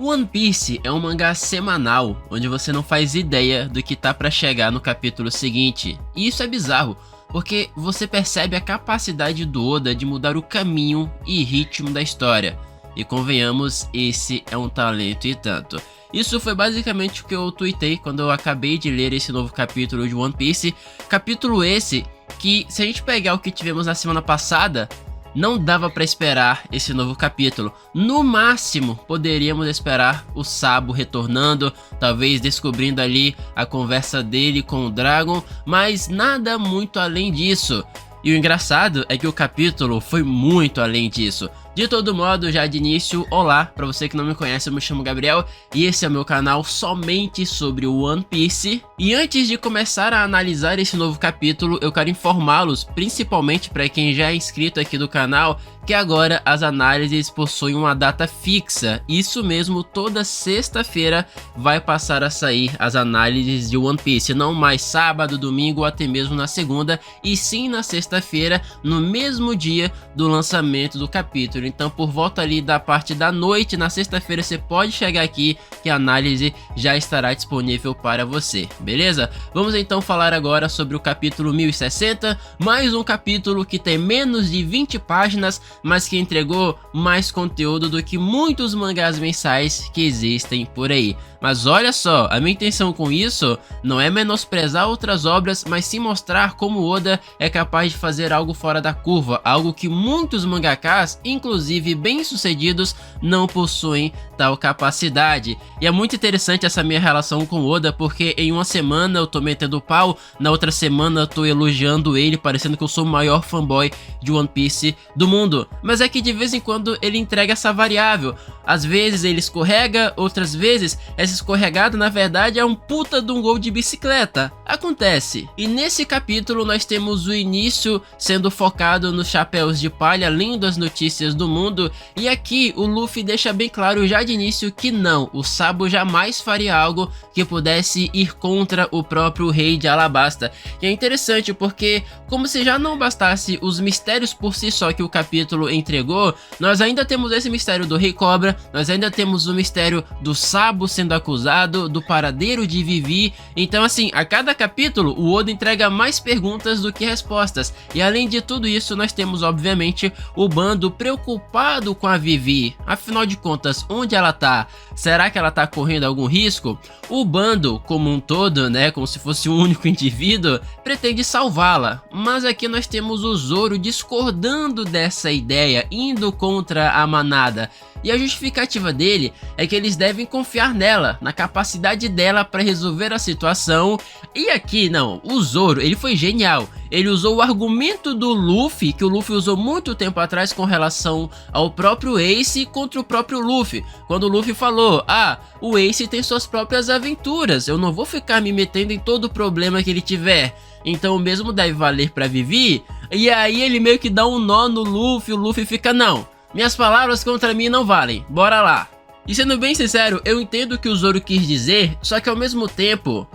One Piece é um mangá semanal, onde você não faz ideia do que tá pra chegar no capítulo seguinte. E isso é bizarro, porque você percebe a capacidade do Oda de mudar o caminho e ritmo da história. E convenhamos, esse é um talento e tanto. Isso foi basicamente o que eu tuitei quando eu acabei de ler esse novo capítulo de One Piece. Capítulo esse que, se a gente pegar o que tivemos na semana passada, não dava pra esperar esse novo capítulo. No máximo, poderíamos esperar o Sabo retornando, talvez descobrindo ali a conversa dele com o Dragon, mas nada muito além disso. E o engraçado é que o capítulo foi muito além disso. De todo modo, já de início, olá, pra você que não me conhece, eu me chamo Gabriel e esse é o meu canal somente sobre o One Piece. E antes de começar a analisar esse novo capítulo, eu quero informá-los, principalmente para quem já é inscrito aqui do canal, que agora as análises possuem uma data fixa. Isso mesmo, toda sexta-feira vai passar a sair as análises de One Piece, não mais sábado, domingo ou até mesmo na segunda, e sim na sexta-feira, no mesmo dia do lançamento do capítulo. Então, por volta ali da parte da noite, na sexta-feira, você pode chegar aqui que a análise já estará disponível para você, beleza? Vamos então falar agora sobre o capítulo 1060, mais um capítulo que tem menos de 20 páginas, mas que entregou mais conteúdo do que muitos mangás mensais que existem por aí. Mas olha só, a minha intenção com isso não é menosprezar outras obras, mas sim mostrar como Oda é capaz de fazer algo fora da curva, algo que muitos mangakas, inclusive bem-sucedidos, não possuem tal capacidade. E é muito interessante essa minha relação com Oda, porque em uma semana eu tô metendo pau, na outra semana eu tô elogiando ele, parecendo que eu sou o maior fanboy de One Piece do mundo. Mas é que de vez em quando ele entrega essa variável. Às vezes ele escorrega, outras vezes essa escorregada na verdade é um puta de um gol de bicicleta. Acontece. E nesse capítulo nós temos o início sendo focado nos chapéus de palha, lendo as notícias do mundo. E aqui o Luffy deixa bem claro já de início que não, o Sabo jamais faria algo que pudesse ir contra o próprio rei de Alabasta. E é interessante porque, como se já não bastasse os mistérios por si só que o capítulo entregou, nós ainda temos esse mistério do Rei Cobra, nós ainda temos o mistério do Sabo sendo acusado, do paradeiro de Vivi. Então assim, a cada capítulo o Oda entrega mais perguntas do que respostas. E além de tudo isso, nós temos obviamente o bando preocupado com a Vivi. Afinal de contas, onde ela tá? Será que ela tá correndo algum risco? O bando como um todo, né, como se fosse um único indivíduo, pretende salvá-la. Mas aqui nós temos o Zoro discordando dessa ideia, indo contra a manada. E a justificativa dele é que eles devem confiar nela, na capacidade dela para resolver a situação. E aqui não, o Zoro, ele foi genial. Ele usou o argumento do Luffy, que o Luffy usou muito tempo atrás com relação ao próprio Ace contra o próprio Luffy. Quando o Luffy falou, o Ace tem suas próprias aventuras, eu não vou ficar me metendo em todo o problema que ele tiver. Então o mesmo deve valer para Vivi. E aí ele meio que dá um nó no Luffy, o Luffy fica, não, minhas palavras contra mim não valem, bora lá. E sendo bem sincero, eu entendo o que o Zoro quis dizer, só que ao mesmo tempo,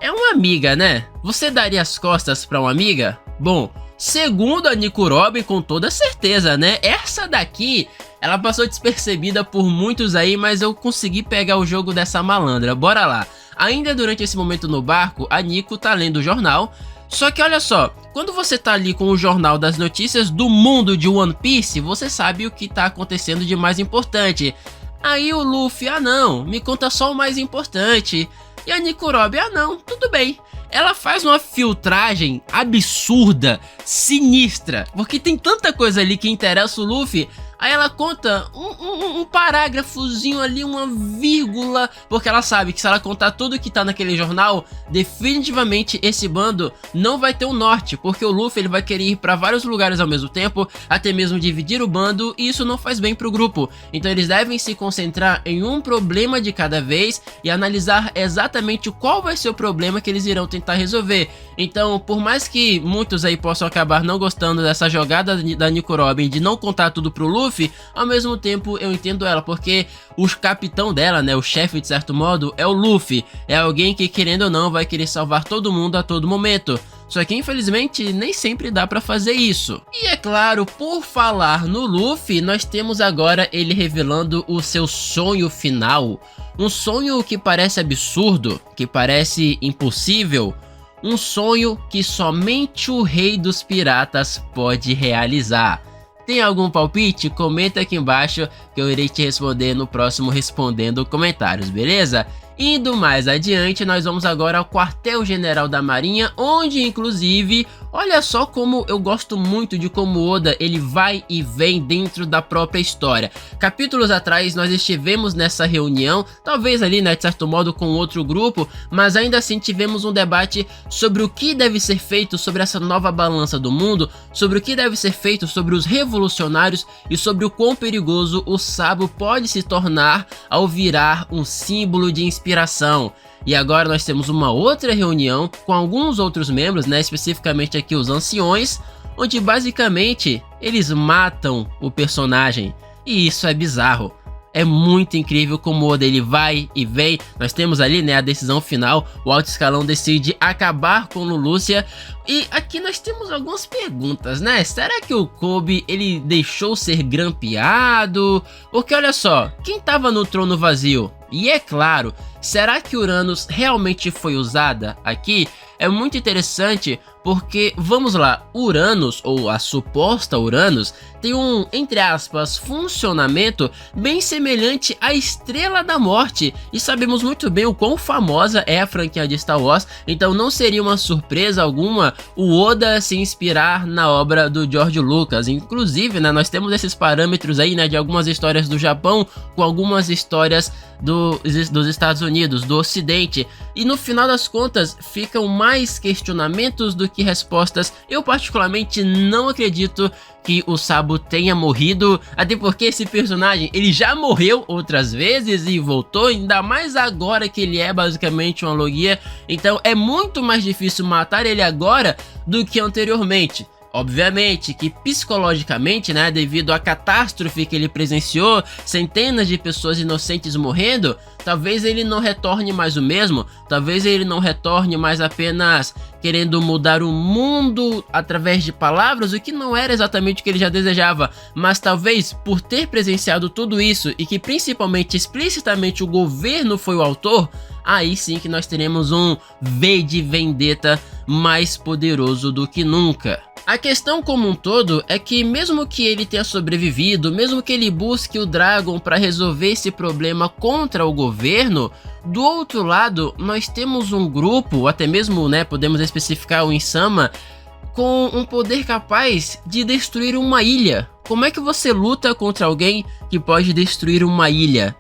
é uma amiga, né? Você daria as costas pra uma amiga? Bom, segundo a Nico Robin, com toda certeza, né? Essa daqui, ela passou despercebida por muitos aí, mas eu consegui pegar o jogo dessa malandra, bora lá. Ainda durante esse momento no barco, a Nico tá lendo o jornal. Só que olha só, quando você tá ali com o jornal das notícias do mundo de One Piece, você sabe o que tá acontecendo de mais importante. Aí o Luffy, não, me conta só o mais importante. E a Nico Robin, não, tudo bem. Ela faz uma filtragem absurda, sinistra, porque tem tanta coisa ali que interessa o Luffy. Aí ela conta um parágrafozinho ali, uma vírgula, porque ela sabe que se ela contar tudo que tá naquele jornal, definitivamente esse bando não vai ter um norte, porque o Luffy ele vai querer ir pra vários lugares ao mesmo tempo, até mesmo dividir o bando, e isso não faz bem pro grupo. Então eles devem se concentrar em um problema de cada vez e analisar exatamente qual vai ser o problema que eles irão tentar resolver. Então, por mais que muitos aí possam acabar não gostando dessa jogada da Nico Robin de não contar tudo pro Luffy, ao mesmo tempo eu entendo ela, porque o capitão dela, né, o chefe de certo modo, é o Luffy. É alguém que, querendo ou não, vai querer salvar todo mundo a todo momento. Só que infelizmente nem sempre dá pra fazer isso. E é claro, por falar no Luffy, nós temos agora ele revelando o seu sonho final. Um sonho que parece absurdo, que parece impossível. Um sonho que somente o Rei dos Piratas pode realizar. Tem algum palpite? Comenta aqui embaixo que eu irei te responder no próximo Respondendo Comentários, beleza? Indo mais adiante, nós vamos agora ao quartel-general da Marinha, onde inclusive, olha só como eu gosto muito de como Oda ele vai e vem dentro da própria história. Capítulos atrás nós estivemos nessa reunião, talvez ali, né, de certo modo com outro grupo, mas ainda assim tivemos um debate sobre o que deve ser feito sobre essa nova balança do mundo, sobre o que deve ser feito sobre os revolucionários e sobre o quão perigoso o Sabo pode se tornar ao virar um símbolo de inspiração. E agora nós temos uma outra reunião com alguns outros membros, né, especificamente aqui os anciões, onde basicamente eles matam o personagem. E isso é bizarro. É muito incrível como o Oda ele vai e vem. Nós temos ali, né, a decisão final. O alto escalão decide acabar com Lulucia. E aqui nós temos algumas perguntas, né? Será que o Kobe ele deixou ser grampeado? Porque olha só, quem tava no trono vazio? E é claro, será que Uranus realmente foi usada aqui? É muito interessante porque, vamos lá, Uranus, ou a suposta Uranus, tem um, entre aspas, funcionamento bem semelhante à Estrela da Morte. E sabemos muito bem o quão famosa é a franquia de Star Wars, então não seria uma surpresa alguma o Oda se inspirar na obra do George Lucas. Inclusive, né, nós temos esses parâmetros aí, né, de algumas histórias do Japão com algumas histórias dos Estados Unidos, do Ocidente, e no final das contas ficam mais questionamentos do que respostas. Eu particularmente não acredito que o Sabo tenha morrido, até porque esse personagem ele já morreu outras vezes e voltou, ainda mais agora que ele é basicamente uma logia, então é muito mais difícil matar ele agora do que anteriormente. Obviamente que psicologicamente, né, devido à catástrofe que ele presenciou, centenas de pessoas inocentes morrendo, talvez ele não retorne mais o mesmo, talvez ele não retorne mais apenas querendo mudar o mundo através de palavras, o que não era exatamente o que ele já desejava, mas talvez por ter presenciado tudo isso e que principalmente explicitamente o governo foi o autor, aí sim que nós teremos um V de Vendetta mais poderoso do que nunca. A questão como um todo é que mesmo que ele tenha sobrevivido, mesmo que ele busque o Dragon para resolver esse problema contra o governo, do outro lado nós temos um grupo, até mesmo, né, podemos especificar o Insama, com um poder capaz de destruir uma ilha. Como é que você luta contra alguém que pode destruir uma ilha?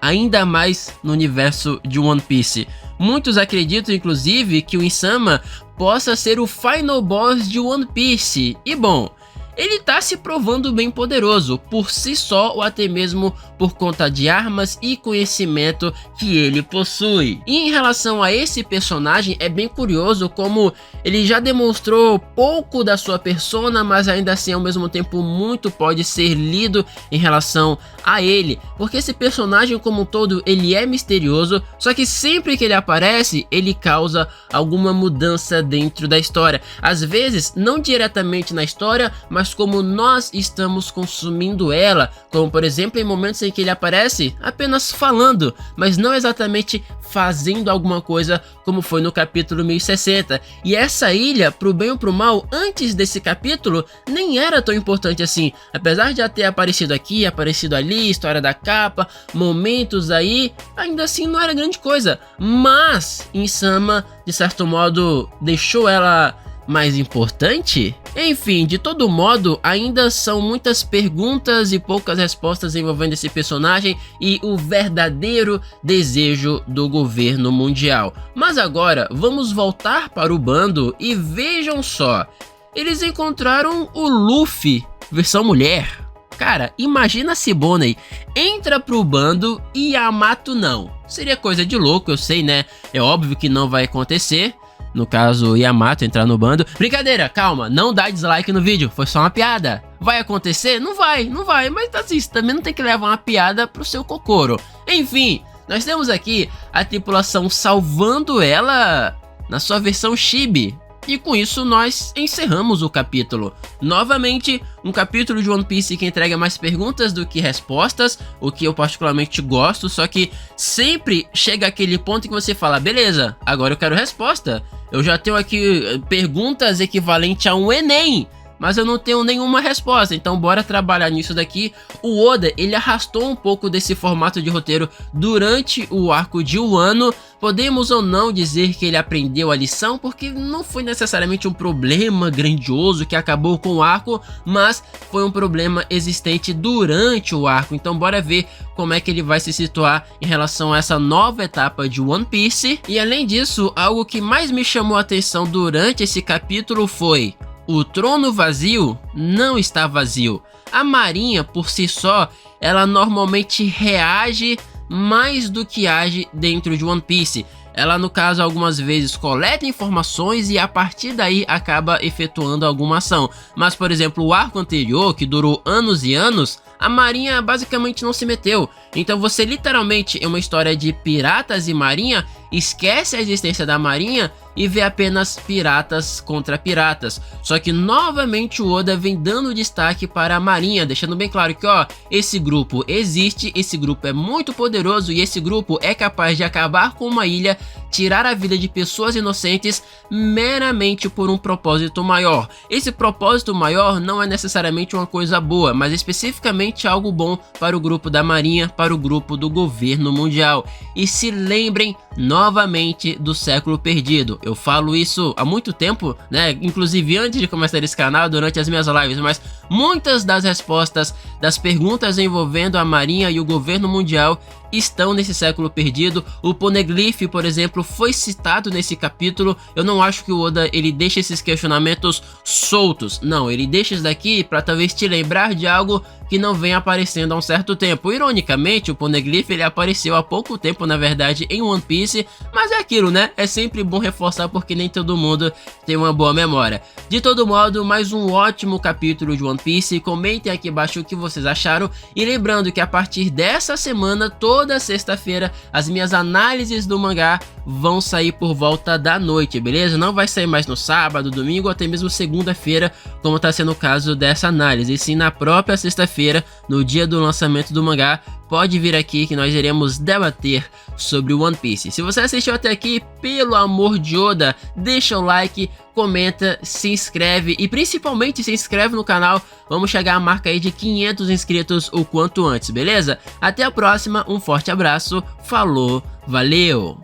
Ainda mais no universo de One Piece. Muitos acreditam inclusive que o Insama possa ser o final boss de One Piece. E bom, ele tá se provando bem poderoso por si só ou até mesmo por conta de armas e conhecimento que ele possui. E em relação a esse personagem é bem curioso como ele já demonstrou pouco da sua persona, mas ainda assim ao mesmo tempo muito pode ser lido em relação a ele, porque esse personagem como um todo ele é misterioso, só que sempre que ele aparece ele causa alguma mudança dentro da história, às vezes não diretamente na história, mas como nós estamos consumindo ela, como por exemplo em momentos em que ele aparece apenas falando, mas não exatamente fazendo alguma coisa, como foi no capítulo 1060. E essa ilha, pro bem ou pro mal, antes desse capítulo nem era tão importante assim, apesar de já ter aparecido aqui, aparecido ali, história da capa, momentos aí, ainda assim não era grande coisa, mas Insama de certo modo deixou ela mais importante? Enfim, de todo modo, ainda são muitas perguntas e poucas respostas envolvendo esse personagem e o verdadeiro desejo do governo mundial. Mas agora, vamos voltar para o bando e vejam só, eles encontraram o Luffy, versão mulher. Cara, imagina se Bonnie entra pro bando e Yamato não. Seria coisa de louco, eu sei, né? É óbvio que não vai acontecer. No caso, Yamato entrar no bando. Brincadeira, calma, não dá dislike no vídeo, foi só uma piada. Vai acontecer? Não vai, mas assim, você também não tem que levar uma piada pro seu Kokoro. Enfim, nós temos aqui a tripulação salvando ela na sua versão Chibi. E com isso nós encerramos o capítulo. Novamente, um capítulo de One Piece que entrega mais perguntas do que respostas, o que eu particularmente gosto, só que sempre chega aquele ponto em que você fala, beleza, agora eu quero resposta. Eu já tenho aqui perguntas equivalentes a um Enem, mas eu não tenho nenhuma resposta, então bora trabalhar nisso daqui. O Oda, ele arrastou um pouco desse formato de roteiro durante o arco de Wano. Podemos ou não dizer que ele aprendeu a lição, porque não foi necessariamente um problema grandioso que acabou com o arco, mas foi um problema existente durante o arco. Então bora ver como é que ele vai se situar em relação a essa nova etapa de One Piece. E além disso, algo que mais me chamou a atenção durante esse capítulo foi: o trono vazio não está vazio. A marinha, por si só, ela normalmente reage mais do que age dentro de One Piece. Ela, no caso, algumas vezes coleta informações e a partir daí acaba efetuando alguma ação. Mas, por exemplo, o arco anterior, que durou anos e anos, a marinha basicamente não se meteu. Então você literalmente, em uma história de piratas e marinha, esquece a existência da marinha e vê apenas piratas contra piratas. Só que novamente o Oda vem dando destaque para a marinha, deixando bem claro que ó, esse grupo existe, esse grupo é muito poderoso e esse grupo é capaz de acabar com uma ilha, tirar a vida de pessoas inocentes meramente por um propósito maior. Esse propósito maior não é necessariamente uma coisa boa, mas especificamente algo bom para o grupo da marinha, para o grupo do governo mundial. E se lembrem novamente do século perdido. Eu falo isso há muito tempo, né? Inclusive antes de começar esse canal, durante as minhas lives, mas muitas das respostas das perguntas envolvendo a marinha e o governo mundial estão nesse século perdido. O Poneglyph, por exemplo, foi citado nesse capítulo. Eu não acho que o Oda ele deixa esses questionamentos soltos. Não, ele deixa isso daqui para talvez te lembrar de algo que não vem aparecendo há um certo tempo. Ironicamente, o Poneglyph ele apareceu há pouco tempo, na verdade, em One Piece, mas é aquilo, né? É sempre bom reforçar porque nem todo mundo tem uma boa memória. De todo modo, mais um ótimo capítulo de One Piece. Comentem aqui embaixo o que vocês acharam e lembrando que a partir dessa semana, toda sexta-feira, as minhas análises do mangá vão sair por volta da noite, beleza? Não vai sair mais no sábado, domingo ou até mesmo segunda-feira, como está sendo o caso dessa análise, e sim na própria sexta-feira, no dia do lançamento do mangá. Pode vir aqui que nós iremos debater sobre o One Piece. Se você assistiu até aqui, pelo amor de Oda, deixa o like, comenta, se inscreve e principalmente se inscreve no canal. Vamos chegar à marca aí de 500 inscritos o quanto antes, beleza? Até a próxima, um forte abraço, falou, valeu!